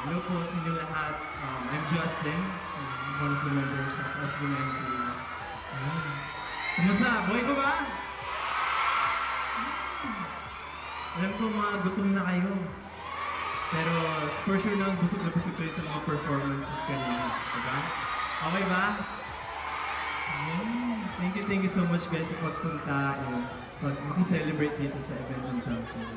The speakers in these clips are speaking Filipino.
Hello po sa inyo lahat. I'm Justin, one of the members of SB19. Kumusta? Buhay ko ba? Alam ko mga gutom na kayo. Pero for sure na busog kayo sa mga performances kanina. Diba? Okay ba? Thank you so much guys sa pagpunta and maki-celebrate dito sa event ng Tangkil.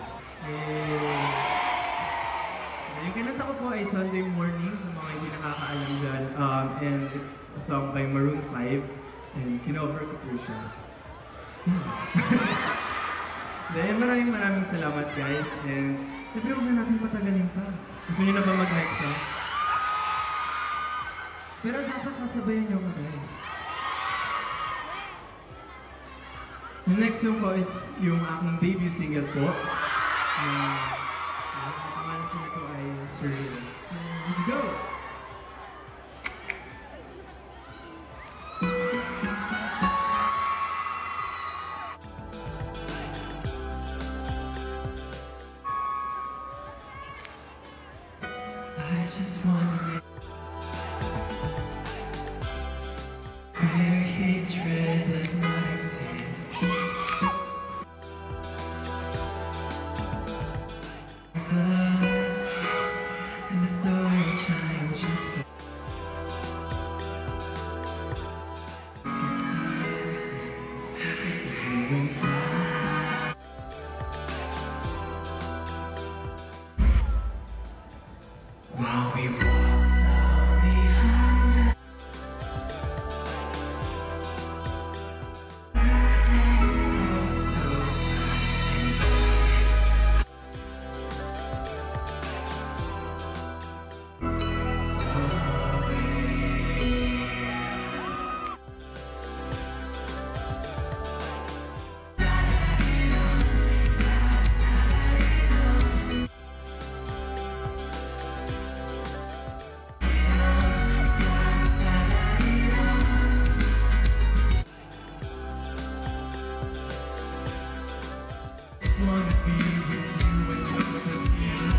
Yung kinanta ko po ay Sunday Morning sa mga hindi nakakaalam dyan. And it's a song by Maroon 5 and kinover ko po siya. Then maraming salamat guys and siyempre huwag na natin patagalin pa. Gusto nyo na ba mag-next song? Pero dapat sasabayan nyo ko guys. Yung next song ko is yung aking debut single po. Ang pangalan ko nito ay Surreal. So, let's go! I just wanna where hatred does not exist. And the stars shine just for us can see everything in time. While we walk slowly under so wanna be with you and love with us here.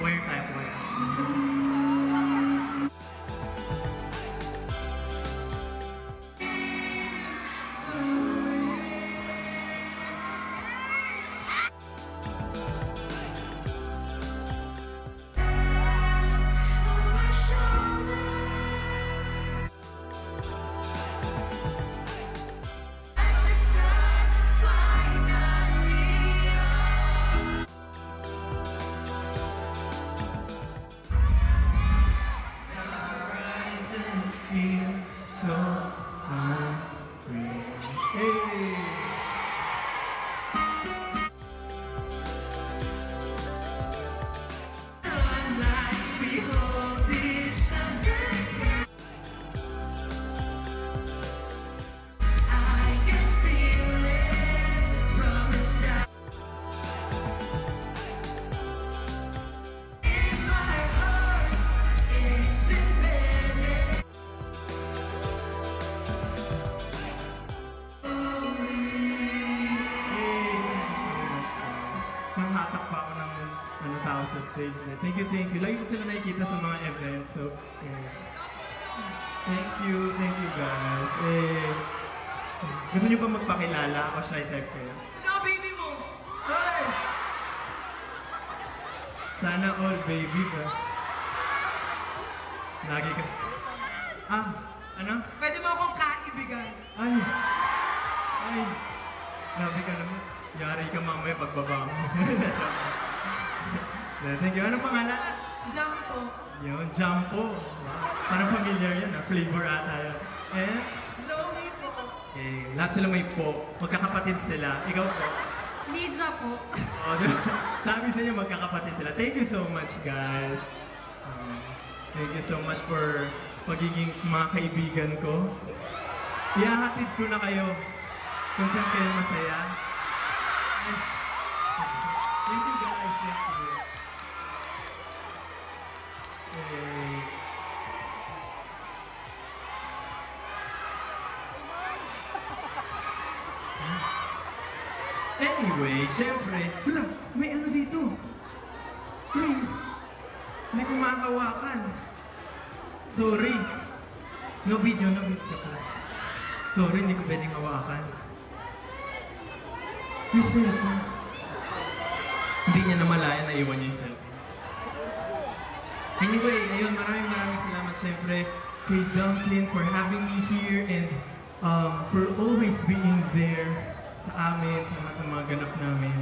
Wire tayo, wire. Feel so hungry. Hey! Sunlight, we hold each other's hand. I can feel it from the side. In my heart, it's embedded. Nanghatak pa ako ng tao sa stage. Thank you. Lagi ko sila nakikita sa mga events. So, yes. Thank you guys. Gusto niyo ba magpakilala? O shy type kayo? No, baby mo! Ay! Sana all baby ka. Lagi ka. Ah, ano? Pwede mo akong kaibigan. Ay! Ay! Grabe ka naman. Yari ka mamaya pagbaba mo. Thank you. Anong pangalan? Jumpo. Yun, Jumpo. Parang familiar yan, flavor ata yun. Eh? Zoe po. Eh, lahat sila may po. Magkakapatid sila. Ikaw po. Liza po. Oh, sabi sa inyo magkakapatid sila. Thank you so much, guys. Thank you so much for pagiging mga kaibigan ko. Ihahatid ko na kayo kung saan kayo masaya. Thank you, guys. Thank you. Okay. Anyway, syempre, wala, may ano dito. May kumakawakan. Sorry. No video, no video pala. Sorry, hindi ko pwedeng hawakan. Yung cellphone. Hindi niya namalayan na iwan niya yung cellphone. Anyway, ayun, maraming salamat syempre kay Duncan for having me here and for always being there sa amin, sa lahat ng mga ganap namin.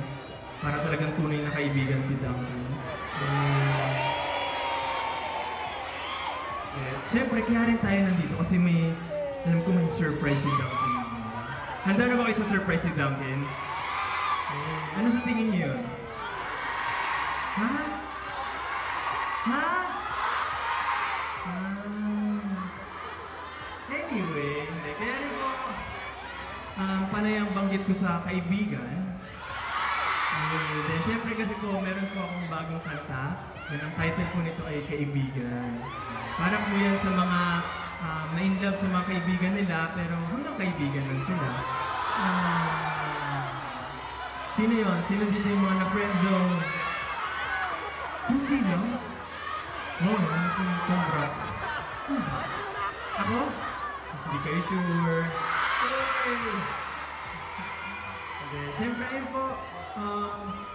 Para talagang tunay na kaibigan si Duncan. Siyempre, kaya rin tayo nandito kasi alam ko may surprise si Duncan. Handa na ba kayo sa surprise si Duncan? Ano sa tingin niyo yun? Ha? Ha? Anyway, hindi. Kaya rin po, panay ang banggit ko sa kaibigan. Siyempre kasi po, meron po akong bagong kanta. Yan, ang title po nito ay Kaibigan. Para po yan sa mga na-in-love sa mga kaibigan nila, pero hanggang kaibigan lang sila. Sino yun? Sino dito yung mga na-friendzone? Hindi lang. Oo, congrats. Ako? Hindi kayo sure. Okay, syempre ayun po.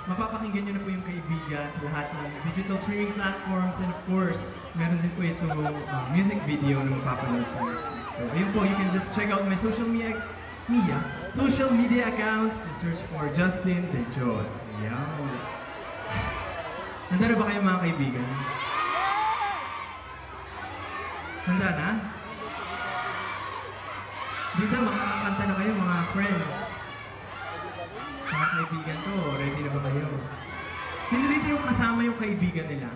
Mapapakinggan nyo na po yung Kaibigan sa lahat ng digital streaming platforms and of course, meron din po ito music video na mapapanood sa YouTube. So ayun po, you can just check out my social media accounts. Just search for Justin De Jos. Yan. Handa na ba kayo mga kaibigan? Handa na? Dito, makakanta na kayo mga friends. Mga kaibigan ko, ready na ba kayo? Sino dito yung kasama yung kaibigan nila?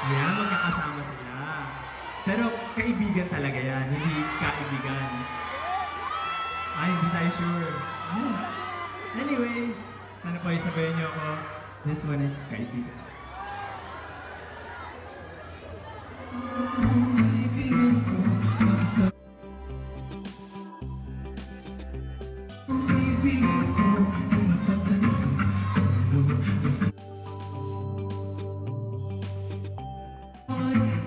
Yeah, magkakasama sila. Pero kaibigan talaga yan, hindi kaibigan. Ay, hindi tayo sure. Anyway, ano pa yung sabihin niyo ako? This one is Kaibigan. Kaibigan ko, bakit kaibigan ko, ay mapagtanong ko kung ano mas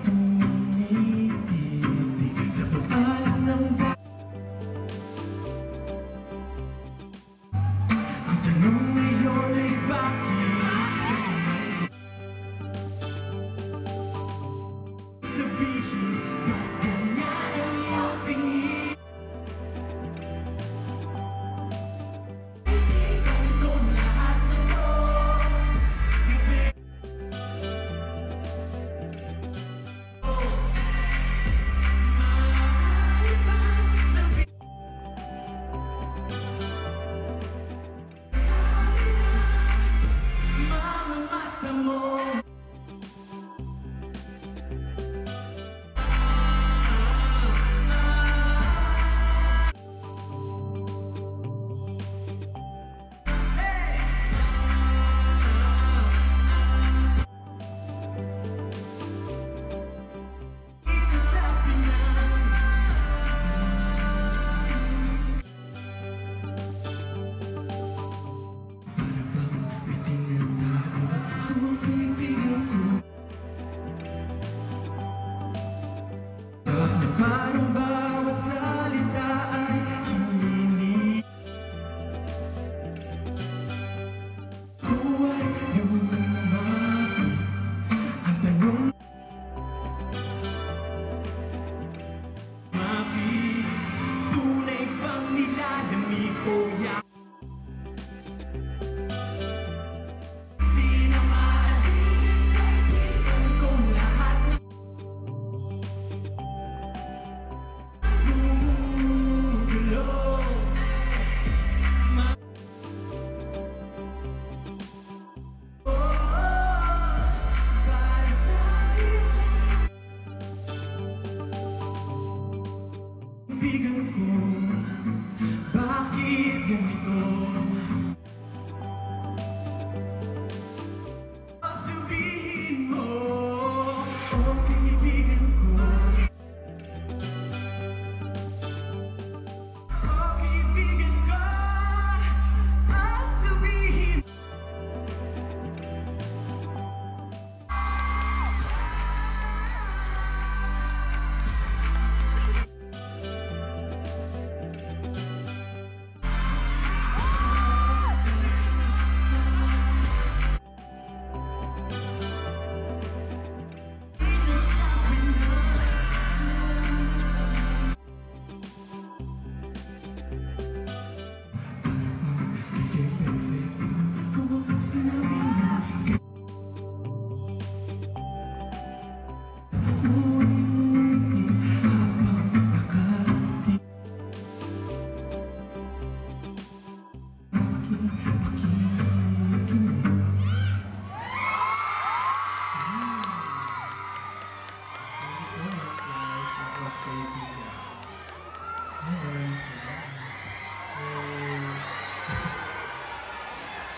tumititig sa pag-alam ng ang tanong ngayon ay bakit sa mga Kaibigan ko, bakit ganito? Sabihin mo, oh kaibigan ko, oh kaibigan ko, sabihin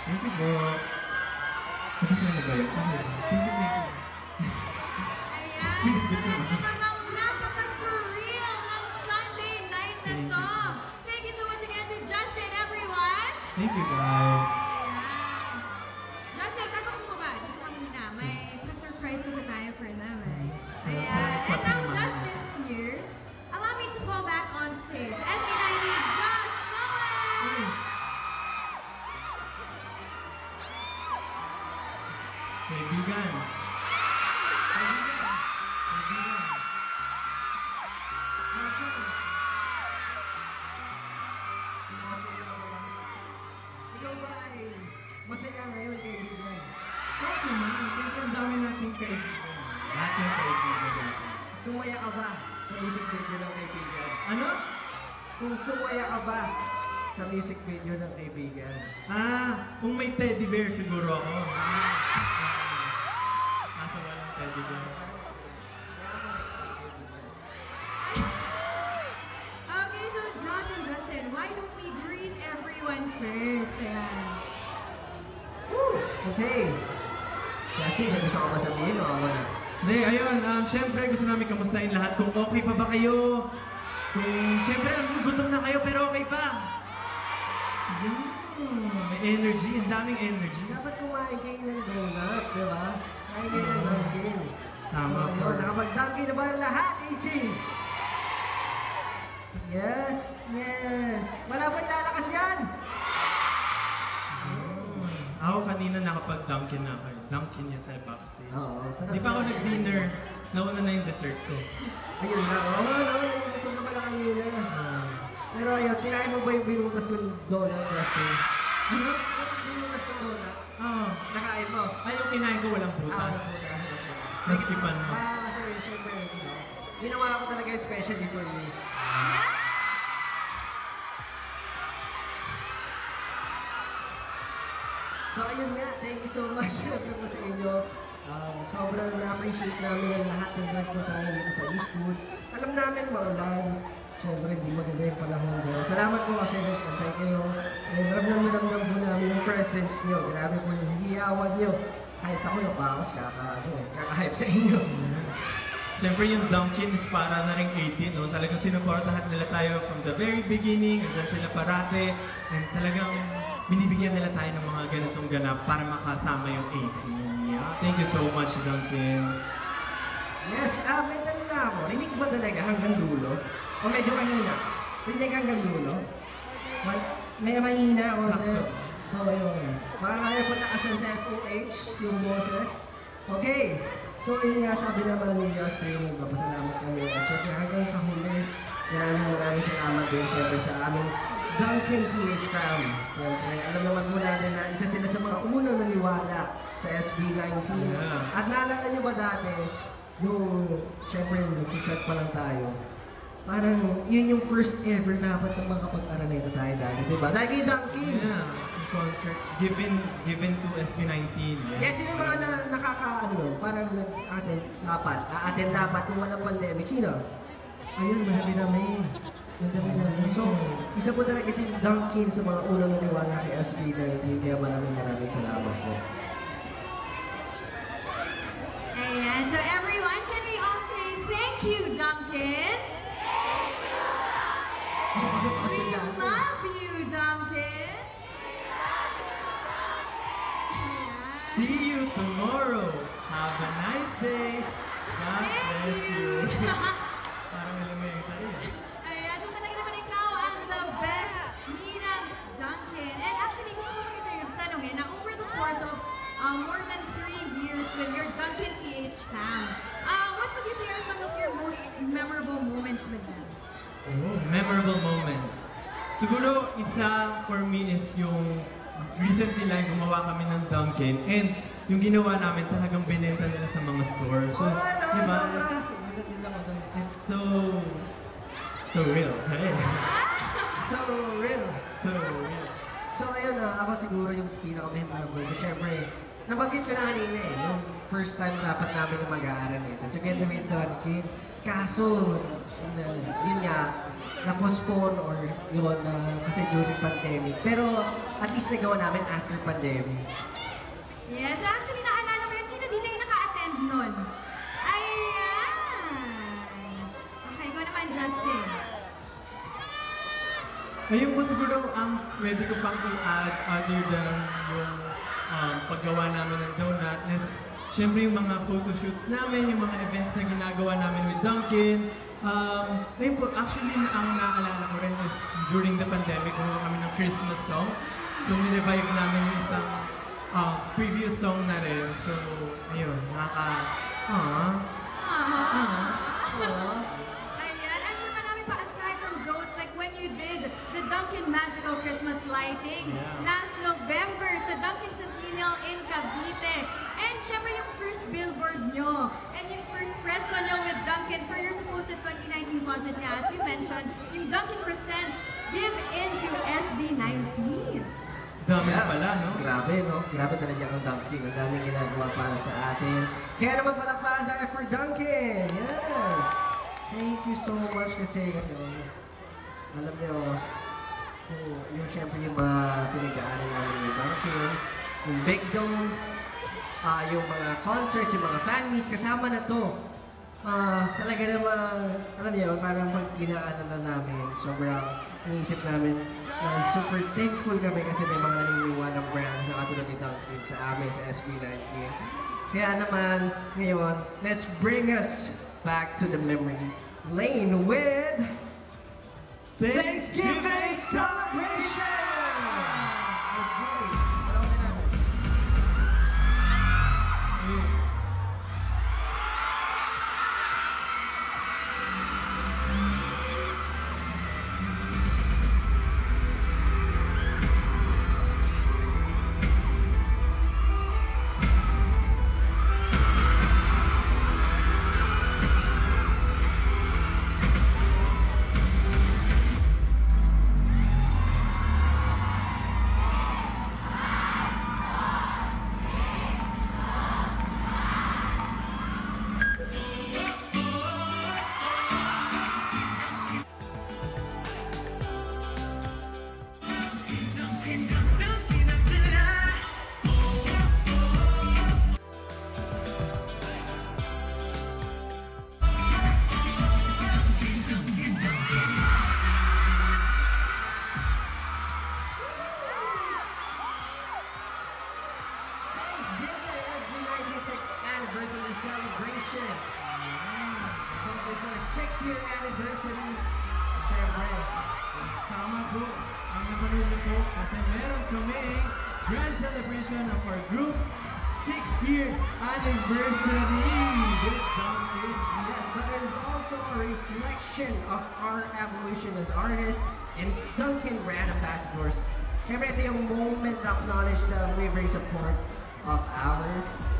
Thank you po. Gusto mo ba yun? Thank you. Ayan! Namang napaka-surreal ng Sunday night na to! Thank you so much again to Justin, everyone! Thank you guys. Ayan. Justin, bago mo ba? Dito kami muna. May pa-surprise kasi tayo for them, eh. Ayan. And now Justin's here. Allow me to call back on stage. SB19, Josh Cohen! Kaibigan. Ikaw ba ay masaya ngayon, kaibigan? Okay naman. Siyempre ang dami nating kaibigan. Lahat yung kaibigan natin. Sumaya ka ba sa music video ng kaibigan? Ano? Kung sumaya ka ba sa music video ng kaibigan? Kung may teddy bear siguro ako. Nasa walang teddy bear. Okay, so Josh and Justin, why don't we greet everyone first? Ayan. Woo! Okay. Kasi, may gusto ka ba sabihin o ako na? Hindi, ayun. Siyempre gusto namin kamustahin lahat. Kung okay pa ba kayo? Kung siyempre gutom na kayo pero okay pa. Yun. May energy. Ang daming energy. Dapat kumain kayo ng donut, di ba? Kain kayo ng Dunkin. Tama So, po. yun, nakapag-Dunkin na ba ang lahat, Ichi? Yes, yes. Wala ba lalakas yan? Ako kanina nakapag-Dunkin na ako. Dunkin yan sa backstage. Oo, sarap Di pa ako yan. nag-dinner. Nauna na yung dessert ko. Ayun na, nagutom na pala kanina. Pero ayun, kinain mo ba yung binutas kong donut, Justin? Ano? Yung binutas kong donut, nakain mo? Ay, yung kinain ko walang Ah, prutas. naputa. Naskipan mo. Kasi syempre, ginawa ko talaga yung specially for you. So ayun nga, thank you so much po sa inyo. Sobrang na-appreciate namin ang lahat ng nagpunta tayo dito sa Eastwood. Alam namin maulan. Siyempre, hindi maganda yung panahon dyan. Salamat po kasi nagpantay kayo. And ramdam po namin yung presence nyo. Grabe po yung hiyawan nyo. Kahit ako napakas, kaka-hype sa inyo. Siyempre yung Dunkin is para na rin 18, no? Talagang sinuportahan nila tayo from the very beginning, andyan sila parate, and talagang binibigyan nila tayo ng mga ganitong ganap para makasama yung 18. Yeah. Thank you so much, Dunkin. Yes, may tanong na ako. Rinig ba talaga hanggang dulo? O medyo mahina? Rinig hanggang dulo? May mahina o Sakto. So, yun. Makakaya po nakasan sa FOH, yung boses. Okay. So, yun nga sabi naman ni Justin, magpapasalamat kami. At syempre hanggang sa huli, maraming salamat din syempre sa aming Dunkin PH fam. Syempre, alam naman po natin na isa sila sa mga unang naniwala sa SB19. Yeah. At naalala nyo ba dati, yung syempre nagsisert pa lang tayo, parang yun yung first ever dapat ng mga kapag-araneta tayo dati, diba? Dahil kay Dunkin! Yeah, yung concert given to SB19. Yeah. Yes, yung mga parang nag-attend dapat kung walang pandemic. Sino? Ayun, marami. Ganda rin naman. So, isa po talaga si Duncan sa mga unang naniwala kay SB19, kaya maraming salamat po. Ayan, so everyone, can we all say thank you, Duncan? We love you, Duncan. Ayan. See you tomorrow. Have a nice day. God bless you. Parang malamig sa'yo. Ayan, so talaga naman ikaw ang the best Ninang Duncan. And actually, gusto ko kita yung tanongin na over the course of more than 3 years with your Duncan PH fam, what would you say are some of your most memorable moments with them? Oh, memorable moments. Siguro, isa for me is yung recently lang gumawa kami ng Dunkin' and yung ginawa namin talagang binenta nila sa mga stores. So, di ba? It's so real. Hey. So real. So real. So ayun ako siguro yung pinaka-memorable. Siyempre, nabanggit ko na kanina yung first time dapat namin na mag-aaral nito. Together with Duncan. Kaso, yun nga, na-postpone or yun kasi during pandemic. Pero at least nagawa namin after pandemic. Yes, actually naalala ko yun. Sino dito yung naka-attend nun? Ayan! Okay, ikaw naman, Justin. Ayun po siguro ang pwede ko pang i-add other than yung paggawa namin ng donut is syempre yung mga photoshoots namin, yung mga events na ginagawa namin with Duncan. Ayun po, actually ang naalala ko rin is during the pandemic, gumawa kami ng Christmas song. So nirevive namin yung isang previous song na rin. So, ayun, Ayan, and syempre namin pa aside from those, like when you did the Dunkin' Magical Christmas Lighting last November sa Dunkin' Centennial in Cavite. And syempre yung first billboard nyo and yung first press con nyo with Dunkin' for your supposed 2019 concert niya. As you mentioned, yung Dunkin' Presents Give In to SB19. dami pala, no? Grabe, no? Grabe talaga ang Dunkin'. Ang daming ginagawa para sa atin. Kaya naman palakpakan tayo for Dunkin'! Yes! Thank you so much kasi, alam niyo, yung syempre yung mga pinag-aaral namin ng Dunkin', yung Big Dome, yung mga concerts, yung mga fan meets, kasama na to. Talaga namang, alam niyo, parang pag ginaalala namin, sobrang iniisip namin na super thankful kami kasi may mga naniniwalang brands na katulad ni Dunkin' sa amin, sa SB19. Kaya naman, ngayon, let's bring us back to the memory lane with Thanksgiving Celebration! Let's go! Panahon na natin. Celebration. So it's our 6th-year anniversary. Siyempre, Tama po, ang napanood niyo po kasi meron kami grand celebration of our group's 6th-year anniversary with Dunkin'. yes, but there is also a reflection of our evolution as artists and Dunkin' brand ambassadors. Siyempre, ito yung moment to acknowledge the unwavering support of our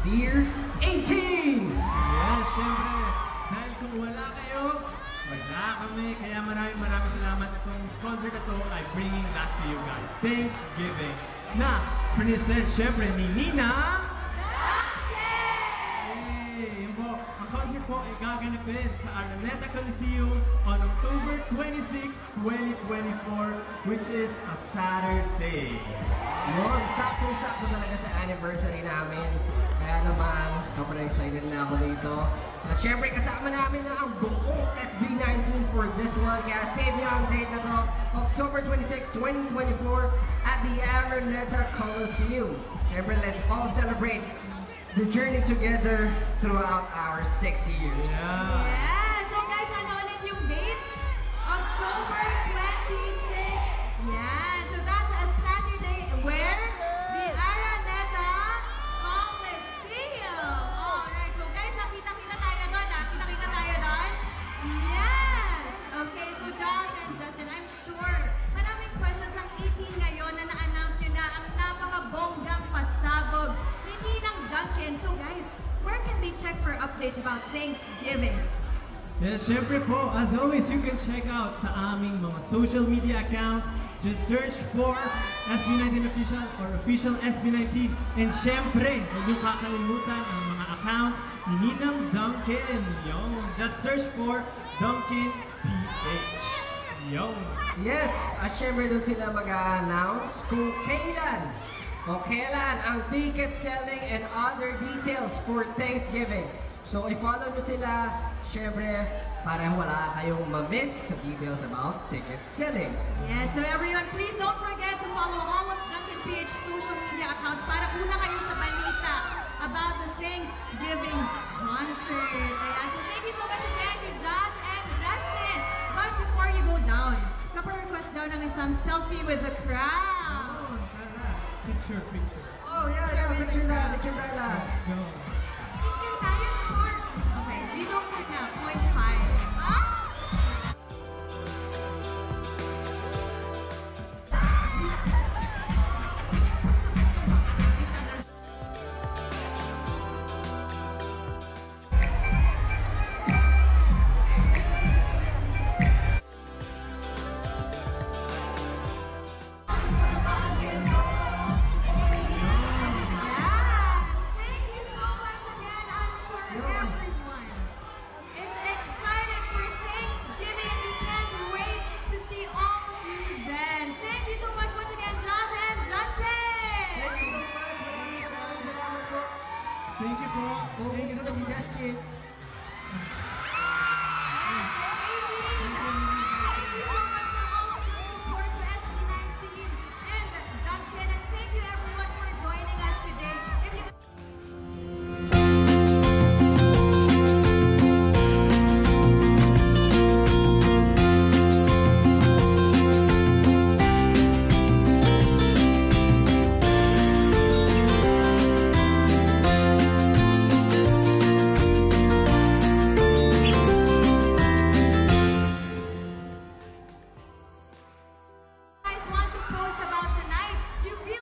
dear 18! Yes, syempre. Dahil kung wala kayo, wala kami. Kaya maraming salamat. Itong concert na to ay bringing back to you guys Thanksgiving na present syempre ni Nina. Yay! Yun po, ang concert po ay gaganapin sa Araneta Coliseum on October 27 26, 2024, which is a Saturday. Yun, sakto-sakto talaga sa anniversary namin. Kaya naman, sobrang excited na ako dito. At syempre, kasama namin na ang buong SB19 for this one. Kaya save nyo ang date na to, October 26, 2024 at the Araneta Coliseum. Syempre, let's all celebrate the journey together throughout our 6 years. Yeah. So guys, ano ulit yung date? October 26. Yeah. So that's a Saturday where the Araneta Coliseum. Alright. So guys, nakita-kita tayo doon. Nakita-kita tayo doon. Yes. Okay. So Josh and Justin, I'm sure maraming questions ang 18 ngayon na na-announce yun na ang napaka-bonggang pasabog. Hindi ng Dunkin. So guys, where can they check for updates about Thanksgiving? Yes, syempre po, as always, you can check out sa aming mga social media accounts. Just search for SB19 Official or Official SB19. And syempre, huwag niyo kakalimutan ang mga accounts ni Ninang Dunkin. Yo, just search for Dunkin PH. Yo. Yes, at syempre doon sila mag-a-announce kung kailan o kailan ang ticket selling and other details for Thanksgiving. So i-follow nyo sila, syempre, para wala kayong ma-miss sa details about ticket selling. Yeah, so everyone, please don't forget to follow all of Dunkin PH social media accounts para una kayo sa balita about the Thanksgiving concert. Ayan, so thank you so much again to Josh and Justin. But before you go down, request daw ng isang selfie with the crowd. Picture. Oh yeah, picture na. Let's go. Picture tayo, Lord. Okay, we don't put na, 0.5.